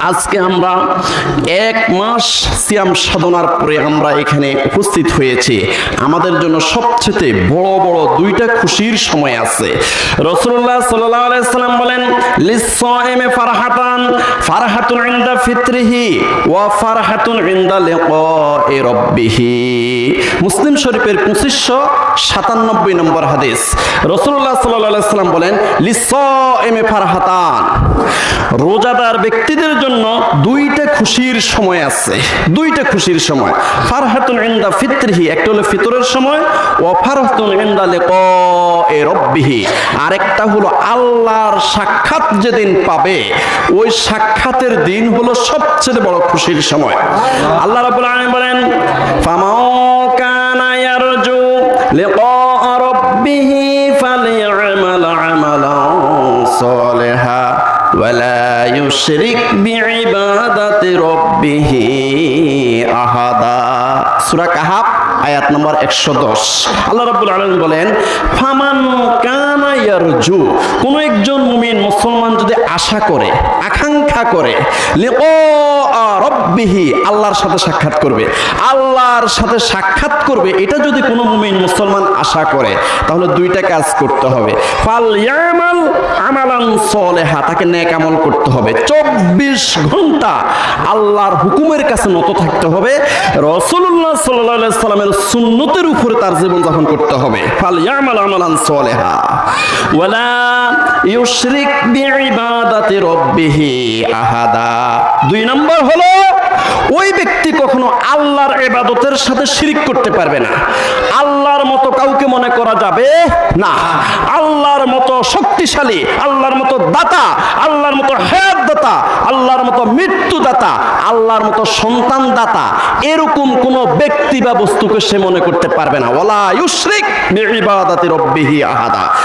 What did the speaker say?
আজকে আমরা 1 মাস সিয়াম সাধনার পরে আমরা এখানে উপস্থিত হয়েছি। আমাদের জন্য সবচেয়ে বড় বড় দুইটা খুশির সময় আছে। রাসূলুল্লাহ সাল্লাল্লাহু আলাইহি সাল্লাম বলেন, লিস-সাইমি ফারহাতান, ফারহাতুন ইনদা ফিতরিহি ওয়া ফারহাতুন ইনদা লিকাই রাব্বিহি। মুসলিম শরীফের 2597 নম্বর হাদিস। রাসূলুল্লাহ সাল্লাল্লাহু আলাইহি সাল্লাম বলেন, লিস-সাইমি ফারহাতান, রোজাদার ব্যক্তিদের জন্য দুইটা খুশির সময় আছে, দুইটা খুশির সময়। ফারহাতুন ইনদা ফিতরিহি, একটা হলো ফিতরের সময়, ওয়া ফারহাতুন ইনদা লিকাই রাব্বিহি, আরেকটা হলো আল্লাহর সাক্ষাৎ যেদিন পাবে ওই সাক্ষাতের দিন হলো সবচেয়ে বড় খুশির সময়। আল্লাহ রাব্বুল আলামিন বলেন, ফামাও কানা ইয়ারজু লিকা রাব্বিহি ফালিয়ামাল আমালান সালিহা ওয়ালা ইউশরিক বিইবাদাতি রাব্বিহি আহাদা। সূরা কাহাফ আয়াত নম্বর 110। আল্লাহ রাব্বুল আলামিন বলেন, ফামান কানা ইয়ারজু, কোন একজন মুমিন মুসলমান যদি আশা করে, আকাঙ্ক্ষা করে, লিকা রাব্বিহি, আল্লাহর সাথে সাক্ষাৎ করবে, আল্লাহর সাথে সাক্ষাৎ করবে, এটা যদি কোনো মুমিন মুসলমান আশা করে, তাহলে দুইটা কাজ করতে হবে। ফালইয়ামাল আমালান সালিহা, তাকে নেক আমল করতে হবে। 24 ঘন্টা আল্লাহর হুকুমের কাছে নত থাকতে হবে। রাসূলুল্লাহ সাল্লাল্লাহু আলাইহি সাল্লামের সুন্নতের উপরে তার জীবন যাপন করতে হবে। ফালইয়ামাল আমালান সালিহা ওয়ালা ইউশরিক বিইবাদাতি রাব্বিহি আহাদা। 2 নম্বর হলো, ওই ব্যক্তি কখনো আল্লাহর ইবাদতের সাথে শিরিক করতে পারবে না। আল্লাহর মতো কাউকে মনে করা যাবে না। আল্লাহর মতো শক্তিশালী, আল্লাহর মতো দাতা, আল্লাহর মতো হায়াত দাতা, আল্লাহর মতো মৃত্যু দাতা, আল্লাহর মতো সন্তান দাতা, এরকম কোন ব্যক্তি বা বস্তুকে সে মনে করতে পারবে না। ওয়ালা ইউশরিক বিইবাদাতি রাব্বিহি আহাদা।